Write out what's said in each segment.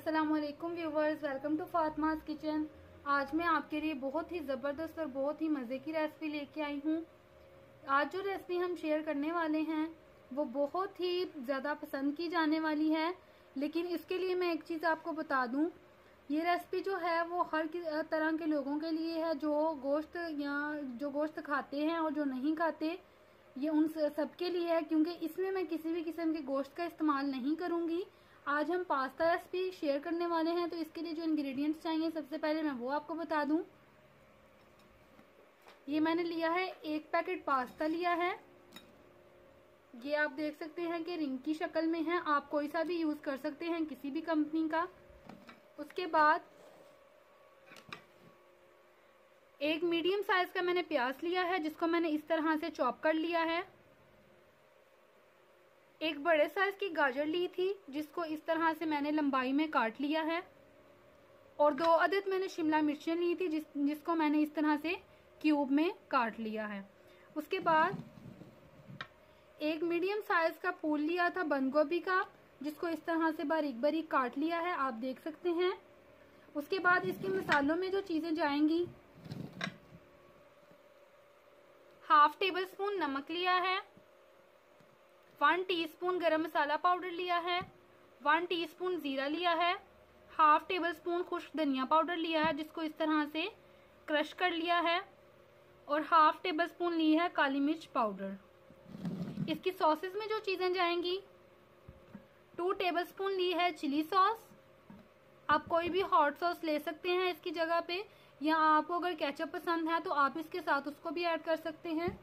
अस्सलाम वालेकुम viewers, welcome to Fatima's kitchen. आज मैं आपके लिए बहुत ही ज़बरदस्त और बहुत ही मज़े की रेसिपी लेके आई हूँ। आज जो रेसिपी हम शेयर करने वाले हैं वो बहुत ही ज़्यादा पसंद की जाने वाली है, लेकिन इसके लिए मैं एक चीज़ आपको बता दूँ, ये रेसिपी जो है वो हर तरह के लोगों के लिए है, जो गोश्त खाते हैं और जो नहीं खाते, ये उन सबके लिए है, क्योंकि इसमें मैं किसी भी किस्म के गोश्त का इस्तेमाल नहीं करूंगी। आज हम पास्ता रेसिपी शेयर करने वाले हैं, तो इसके लिए जो इंग्रेडिएंट्स चाहिए सबसे पहले मैं वो आपको बता दूं। ये मैंने लिया है, एक पैकेट पास्ता लिया है। ये आप देख सकते हैं कि रिंग की शक्ल में है, आप कोई सा भी यूज कर सकते हैं, किसी भी कंपनी का। उसके बाद एक मीडियम साइज का मैंने प्याज लिया है, जिसको मैंने इस तरह से चॉप कर लिया है। एक बड़े साइज की गाजर ली थी, जिसको इस तरह से मैंने लंबाई में काट लिया है। और 2 अदद मैंने शिमला मिर्चें ली थी, जिसको मैंने इस तरह से क्यूब में काट लिया है। उसके बाद एक मीडियम साइज का फूल लिया था बंद गोभी का, जिसको इस तरह से बारीक बारीक काट लिया है, आप देख सकते हैं। उसके बाद इसके मसालों में जो चीजें जाएंगी, हाफ टेबल स्पून नमक लिया है, 1 टीस्पून गरम मसाला पाउडर लिया है, 1 टीस्पून जीरा लिया है, हाफ टेबल स्पून खुश्क धनिया पाउडर लिया है, जिसको इस तरह से क्रश कर लिया है, और हाफ टेबल स्पून ली है काली मिर्च पाउडर। इसकी सॉसेस में जो चीजें जाएंगी, 2 टेबल स्पून ली है चिली सॉस, आप कोई भी हॉट सॉस ले सकते हैं इसकी जगह पे, या आपको अगर केचप पसंद है तो आप इसके साथ उसको भी ऐड कर सकते हैं।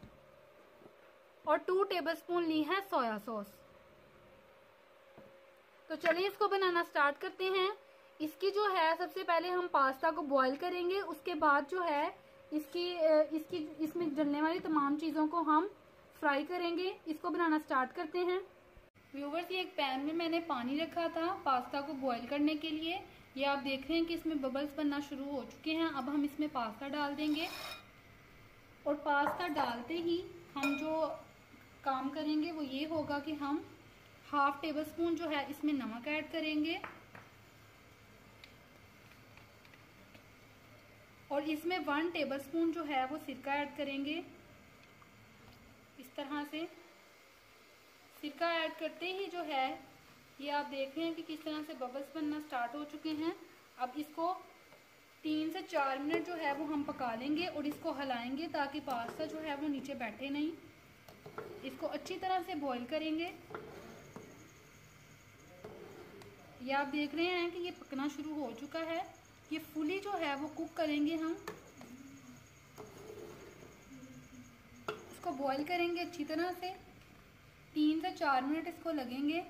और 2 टेबलस्पून ली है सोया सॉस। तो चलिए इसको बनाना स्टार्ट करते हैं। इसकी जो है, सबसे पहले हम पास्ता को बॉईल करेंगे, उसके बाद जो है इसमें डलने वाली तमाम चीजों को हम फ्राई करेंगे। इसको बनाना स्टार्ट करते हैं। व्यूवर्स, ये एक पैन में मैंने पानी रखा था पास्ता को बॉईल करने के लिए। ये आप देख रहे हैं कि इसमें बबल्स बनना शुरू हो चुके हैं। अब हम इसमें पास्ता डाल देंगे, और पास्ता डालते ही हम जो काम करेंगे वो ये होगा कि हम हाफ टेबल स्पून जो है इसमें नमक ऐड करेंगे, और इसमें 1 टेबल स्पून जो है वो सिरका ऐड करेंगे। इस तरह से सिरका ऐड करते ही जो है, ये आप देख रहे हैं कि किस तरह से बबल्स बनना स्टार्ट हो चुके हैं। अब इसको 3 से 4 मिनट जो है वो हम पका लेंगे, और इसको हिलाएंगे ताकि पास्ता जो है वो नीचे बैठे नहीं। इसको अच्छी तरह से बॉईल करेंगे। ये आप देख रहे हैं कि ये पकना शुरू हो चुका है। ये फुली जो है वो कुक करेंगे हम। इसको बॉईल करेंगे अच्छी तरह से, 3 से 4 मिनट इसको लगेंगे।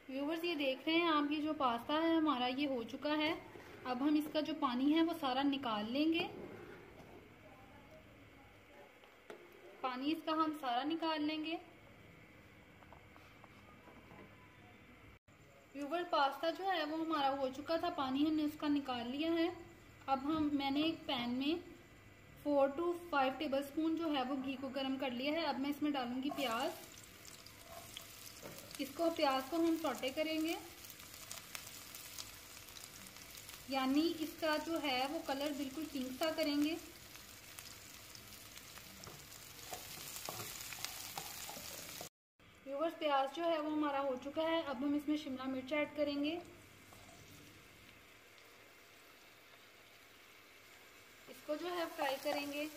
व्यूवर्स, ये देख रहे हैं आप, ये जो पास्ता है हमारा ये हो चुका है। अब हम इसका जो पानी है वो सारा निकाल लेंगे। पानी इसका हम सारा निकाल लेंगे। व्यूवर्स, पास्ता जो है वो हमारा हो चुका था, पानी हमने उसका निकाल लिया है। अब मैंने एक पैन में 4 to 5 टेबल स्पून जो है वो घी को गर्म कर लिया है। अब मैं इसमें डालूंगी प्याज। प्याज को हम सौटे करेंगे, यानी इसका जो है वो कलर बिल्कुल पिंक सा करेंगे। व्यूवर्स, प्याज जो है वो हमारा हो चुका है। अब हम इसमें शिमला मिर्च ऐड करेंगे। इसको जो है फ्राई करेंगे।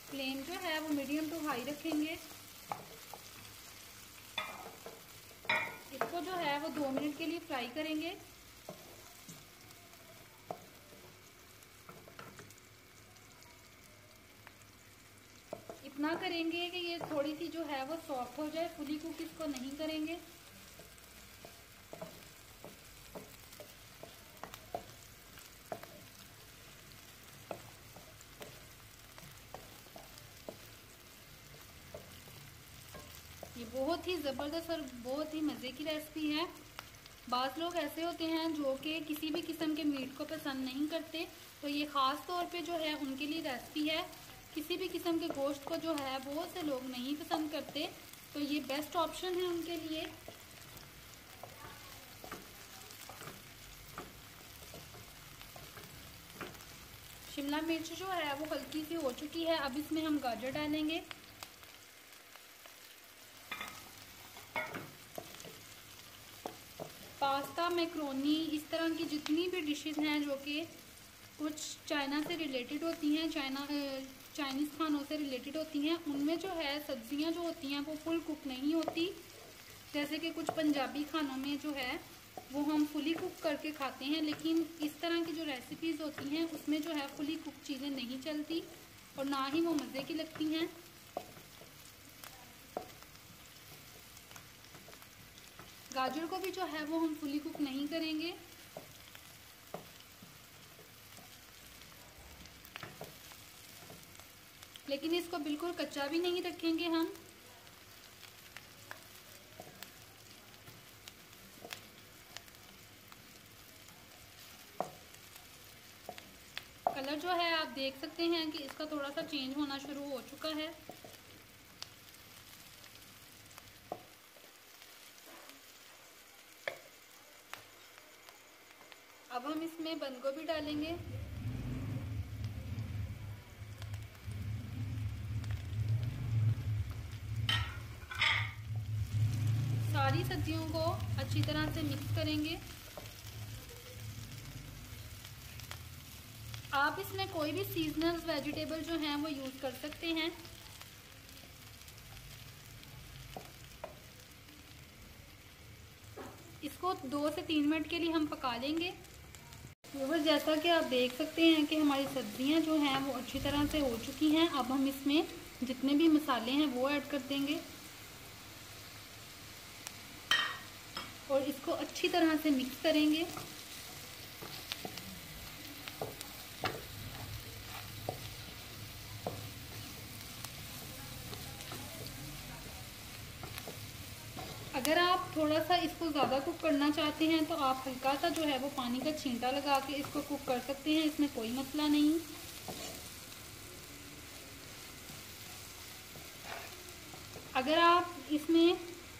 फ्लेम जो है वो मीडियम टू हाई रखेंगे। इसको जो है वो 2 मिनट के लिए फ्राई करेंगे। इतना करेंगे कि ये थोड़ी सी जो है वो सॉफ्ट हो जाए, फुली कुक इसको नहीं करेंगे। ये बहुत ही ज़बरदस्त और बहुत ही मज़े की रेसिपी है। बाज़ लोग ऐसे होते हैं जो कि किसी भी किस्म के मीट को पसंद नहीं करते, तो ये ख़ास तौर पे जो है उनके लिए रेसिपी है। किसी भी किस्म के गोश्त को जो है बहुत से लोग नहीं पसंद करते, तो ये बेस्ट ऑप्शन है उनके लिए। शिमला मिर्च जो है वो हल्की सी हो चुकी है। अब इसमें हम गाजर डालेंगे। पास्ता, मैक्रोनी, इस तरह की जितनी भी डिशेस हैं जो कि कुछ चाइना से रिलेटेड होती हैं, चाइनीज़ खानों से रिलेटेड होती हैं, उनमें जो है सब्जियां जो होती हैं वो फुल कुक नहीं होती। जैसे कि कुछ पंजाबी खानों में जो है वो हम फुली कुक करके खाते हैं, लेकिन इस तरह की जो रेसिपीज़ होती हैं उसमें जो है फुली कुक चीज़ें नहीं चलती और ना ही वो मज़े की लगती हैं। गाजर को भी जो है वो हम फुली कुक नहीं करेंगे। लेकिन इसको बिल्कुल कच्चा भी नहीं रखेंगे हम। कलर जो है आप देख सकते हैं कि इसका थोड़ा सा चेंज होना शुरू हो चुका है। अब हम इसमें बंद गोभी डालेंगे। सारी सब्जियों को अच्छी तरह से मिक्स करेंगे। आप इसमें कोई भी सीजनल वेजिटेबल जो हैं वो यूज़ कर सकते हैं। इसको 2 से 3 मिनट के लिए हम पका लेंगे। व्यूअर्स, जैसा कि आप देख सकते हैं कि हमारी सब्जियां जो हैं वो अच्छी तरह से हो चुकी हैं। अब हम इसमें जितने भी मसाले हैं वो ऐड कर देंगे और इसको अच्छी तरह से मिक्स करेंगे। अगर आप थोड़ा सा इसको ज़्यादा कुक करना चाहते हैं तो आप हल्का सा जो है वो पानी का छींटा लगा के इसको कुक कर सकते हैं, इसमें कोई मसला नहीं। अगर आप इसमें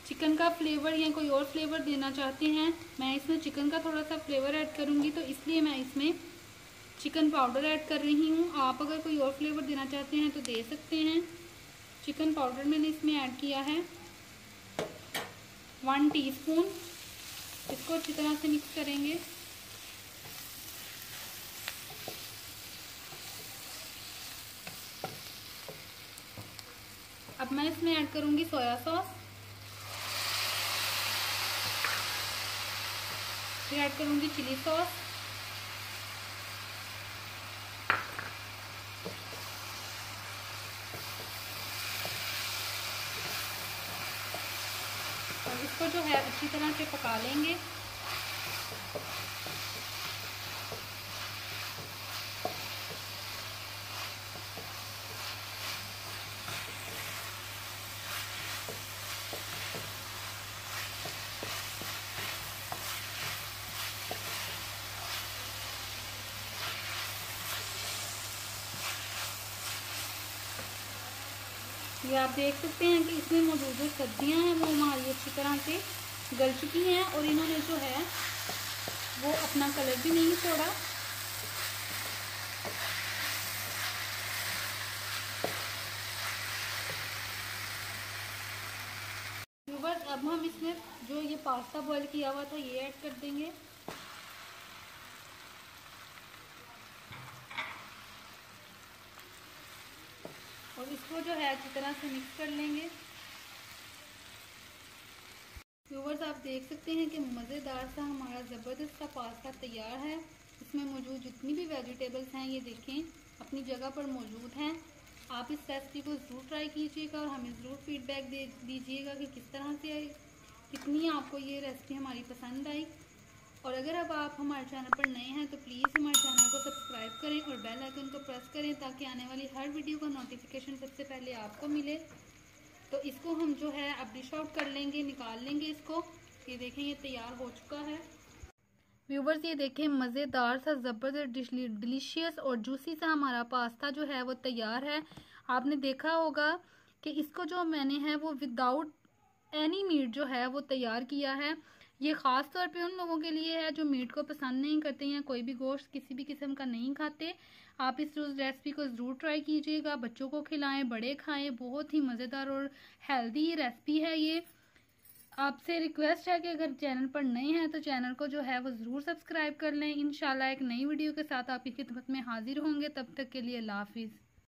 चिकन का फ्लेवर या कोई और फ्लेवर देना चाहते हैं, मैं इसमें चिकन का थोड़ा सा फ्लेवर ऐड करूँगी, तो इसलिए मैं इसमें चिकन पाउडर ऐड कर रही हूँ। आप अगर कोई और फ्लेवर देना चाहते हैं तो दे सकते हैं। चिकन पाउडर मैंने इसमें ऐड किया है 1 टीस्पून। इसको अच्छी तरह से मिक्स करेंगे। अब मैं इसमें ऐड करूंगी सोया सॉस, फिर ऐड करूंगी चिली सॉस, और इसको जो है अच्छी तरह से पका लेंगे। ये आप देख सकते हैं कि इसमें मौजूद जो सब्जियां हैं वो हमारी अच्छी तरह से गल चुकी हैं और इन्होंने जो है वो अपना कलर भी नहीं छोड़ा। व्यूअर्स, अब हम इसमें जो ये पास्ता बॉईल किया हुआ था ये ऐड कर देंगे। और इसको जो है अच्छी तरह से मिक्स कर लेंगे। व्यूअर्स, आप देख सकते हैं कि मज़ेदार सा हमारा ज़बरदस्त सा पास्ता तैयार है। इसमें मौजूद जितनी भी वेजिटेबल्स हैं ये देखें अपनी जगह पर मौजूद हैं। आप इस रेसिपी को ज़रूर ट्राई कीजिएगा और हमें ज़रूर फीडबैक दे दीजिएगा कि किस तरह से कितनी आपको ये रेसिपी हमारी पसंद आई। और अगर अब आप हमारे चैनल पर नए हैं तो प्लीज़ हमारे चैनल को सब्सक्राइब करें और बेल आइकन को प्रेस करें ताकि आने वाली हर वीडियो का नोटिफिकेशन सबसे पहले आपको मिले। तो इसको हम जो है अब डिश आउट कर लेंगे, निकाल लेंगे इसको। ये देखें ये तैयार हो चुका है। व्यूवर्स ये देखें मज़ेदार सा ज़बरदस्त डिलीशियस और जूसी सा हमारा पास्ता जो है वो तैयार है। आपने देखा होगा कि इसको जो मैंने है वो विदाउट एनी मीट जो है वो तैयार किया है। ये ख़ास तौर पे उन लोगों के लिए है जो मीट को पसंद नहीं करते हैं, कोई भी गोश्त किसी भी किस्म का नहीं खाते। आप इस रेसिपी को ज़रूर ट्राई कीजिएगा, बच्चों को खिलाएं, बड़े खाएं। बहुत ही मज़ेदार और हेल्दी रेसिपी है ये। आपसे रिक्वेस्ट है कि अगर चैनल पर नए हैं तो चैनल को जो है वो ज़रूर सब्सक्राइब कर लें। इंशाल्लाह एक नई वीडियो के साथ आपकी खिदमत में हाजिर होंगे। तब तक के लिए अल्लाह हाफिज़।